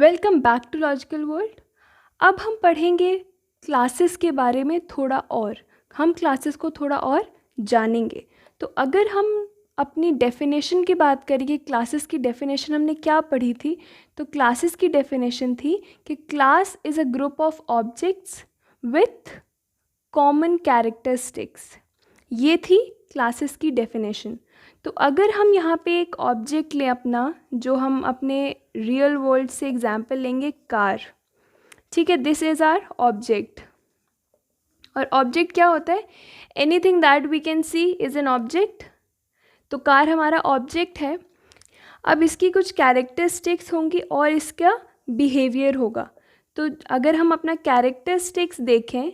Welcome back to logical world. अब हम पढ़ेंगे क्लासेस के बारे में थोड़ा और हम क्लासेस को थोड़ा और जानेंगे। तो अगर हम अपनी डेफिनेशन की बात करें कि क्लासेस की डेफिनेशन हमने क्या पढ़ी थी, तो क्लासेस की डेफिनेशन थी कि class is a group of objects with common characteristics. ये थी क्लासेस की डेफिनेशन। तो अगर हम यहाँ पे एक ऑब्जेक्ट लें अपना, जो हम अपने रियल वर्ल्ड से एग्जांपल लेंगे कार, ठीक है, दिस इज़ आवर ऑब्जेक्ट। और ऑब्जेक्ट क्या होता है? Anything that we can see is an object. तो कार हमारा ऑब्जेक्ट है। अब इसकी कुछ कैरेक्टरिस्टिक्स होंगी और इसका बिहेवियर होगा। तो अगर हम अपना कैरेक्टरिस्टिक्स देखें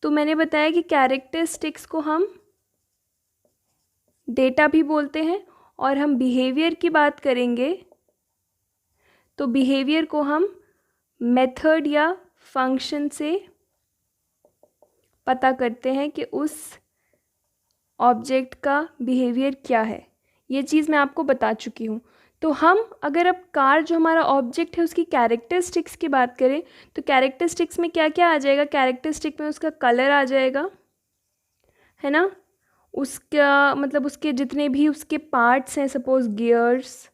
तो मैंने बताया कि कैरेक्टरिस्टिक्स को हम डेटा भी बोलते हैं, और हम बिहेवियर की बात करेंगे तो बिहेवियर को हम मेथड या फंक्शन से पता करते हैं कि उस ऑब्जेक्ट का बिहेवियर क्या है। ये चीज़ मैं आपको बता चुकी हूँ। तो हम अगर अब कार जो हमारा ऑब्जेक्ट है उसकी कैरेक्टरिस्टिक्स की बात करें तो कैरेक्टरिस्टिक्स में क्या क्या आ जाएगा? कैरेक्टरिस्टिक में उसका कलर आ जाएगा, है ना, उसका मतलब उसके जितने भी उसके पार्ट्स हैं, सपोज गियर्स,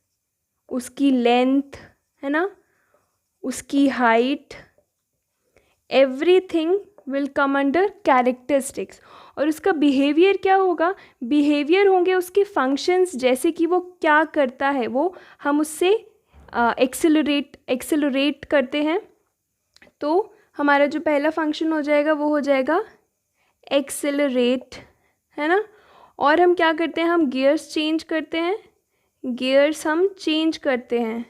उसकी लेंथ, है ना, उसकी height, everything will come under characteristics. और उसका बिहेवियर क्या होगा? बिहेवियर होंगे उसके फंक्शंस, जैसे कि वो क्या करता है, वो हम उससे एक्सेलरेट करते हैं। तो हमारा जो पहला फंक्शन हो जाएगा वो हो जाएगा एक्सेलरेट, है ना। और हम क्या करते हैं? हम गियर्स चेंज करते हैं, गियर्स हम चेंज करते हैं,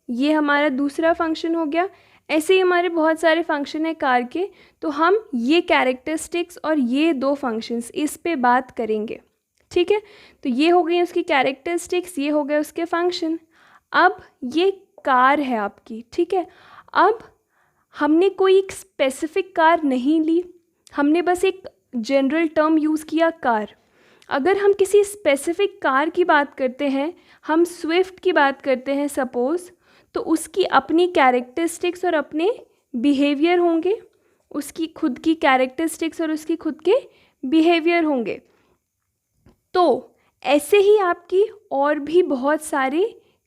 ये हमारा दूसरा फंक्शन हो गया। ऐसे ही हमारे बहुत सारे फंक्शन हैं कार के। तो हम ये कैरेक्टरिस्टिक्स और ये दो फंक्शंस इस पे बात करेंगे, ठीक है। तो ये हो गई उसकी कैरेक्टरिस्टिक्स, ये हो गए उसके फंक्शन। अब ये कार है आपकी, ठीक है। अब हमने कोई एक स्पेसिफिक कार नहीं ली, हमने बस एक जनरल टर्म यूज़ किया कार। अगर हम किसी स्पेसिफिक कार की बात करते हैं, हम स्विफ्ट की बात करते हैं सपोज़, तो उसकी अपनी कैरेक्टरिस्टिक्स और अपने बिहेवियर होंगे, उसकी खुद की कैरेक्टरिस्टिक्स और उसकी खुद के बिहेवियर होंगे। तो ऐसे ही आपकी और भी बहुत सारे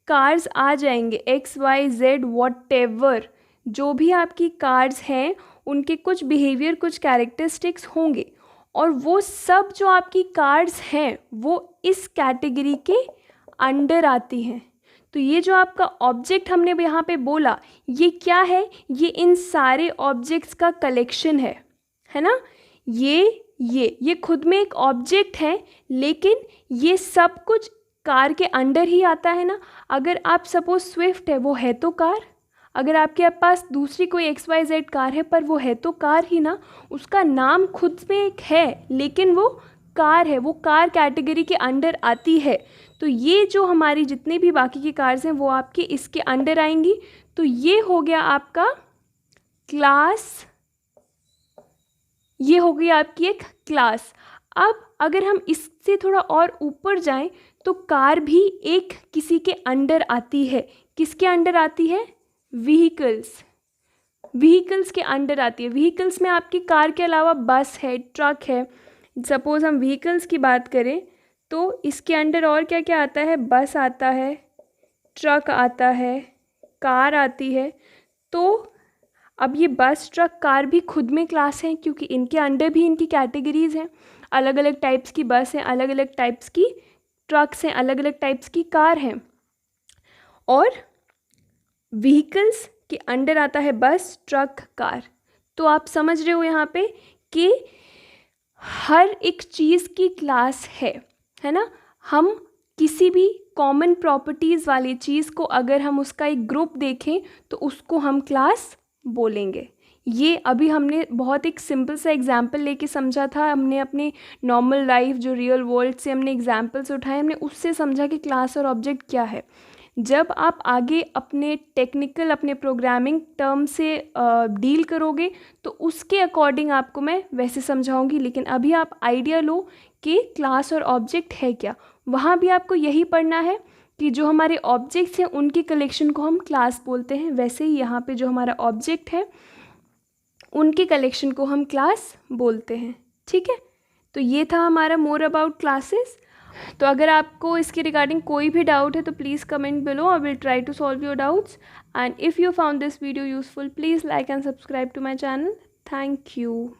कार्स आ जाएंगे, XYZ वॉटएवर, जो भी आपकी कार्स हैं उनके कुछ बिहेवियर, कुछ कैरेक्टरिस्टिक्स होंगे। और वो सब जो आपकी कार्स हैं वो इस कैटेगरी के अंडर आती हैं। तो ये जो आपका ऑब्जेक्ट हमने यहाँ पे बोला, ये क्या है? ये इन सारे ऑब्जेक्ट्स का कलेक्शन है ना। ये खुद में एक ऑब्जेक्ट है, लेकिन ये सब कुछ कार के अंडर ही आता है ना। अगर आप सपोज स्विफ्ट है, वो है तो कार। अगर आपके पास दूसरी कोई XYZ कार है, पर वो है तो कार ही ना, उसका नाम खुद में एक है लेकिन वो कार है, वो कार कैटेगरी के अंडर आती है। तो ये जो हमारी जितनी भी बाकी की कार्स हैं वो आपके इसके अंडर आएंगी। तो ये हो गया आपका क्लास, ये हो गई आपकी एक क्लास। अब अगर हम इससे थोड़ा और ऊपर जाएं तो कार भी एक किसी के अंडर आती है। किसके अंडर आती है? व्हीकल्स के अंडर आती है। व्हीकल्स में आपकी कार के अलावा बस है, ट्रक है। सपोज़ हम व्हीकल्स की बात करें तो इसके अंडर और क्या क्या आता है? बस आता है, ट्रक आता है, कार आती है। तो अब ये बस, ट्रक, कार भी खुद में क्लास हैं, क्योंकि इनके अंडर भी इनकी कैटेगरीज़ हैं। अलग अलग टाइप्स की बस हैं, अलग अलग टाइप्स की ट्रक्स हैं, अलग अलग टाइप्स की कार हैं। और व्हीकल्स के अंडर आता है बस, ट्रक, कार। तो आप समझ रहे हो यहाँ पे कि हर एक चीज़ की क्लास है ना। हम किसी भी कॉमन प्रॉपर्टीज़ वाली चीज़ को अगर हम उसका एक ग्रुप देखें तो उसको हम क्लास बोलेंगे। ये अभी हमने बहुत एक सिंपल सा एग्जाम्पल लेके समझा था। हमने अपने नॉर्मल लाइफ, जो रियल वर्ल्ड से हमने एग्जाम्पल्स उठाए, हमने उससे समझा कि क्लास और ऑब्जेक्ट क्या है। जब आप आगे अपने टेक्निकल, अपने प्रोग्रामिंग टर्म से डील करोगे तो उसके अकॉर्डिंग आपको मैं वैसे समझाऊंगी। लेकिन अभी आप आइडिया लो कि क्लास और ऑब्जेक्ट है क्या। वहाँ भी आपको यही पढ़ना है कि जो हमारे ऑब्जेक्ट्स हैं उनकी कलेक्शन को हम क्लास बोलते हैं, वैसे ही यहाँ पे जो हमारा ऑब्जेक्ट है उनकी कलेक्शन को हम क्लास बोलते हैं। ठीक है, तो ये था हमारा मोर अबाउट क्लासेस। तो अगर आपको इसके रिगार्डिंग कोई भी डाउट है तो please comment below, I will try to solve your doubts. And if you found this video useful, please like and subscribe to my channel. Thank you.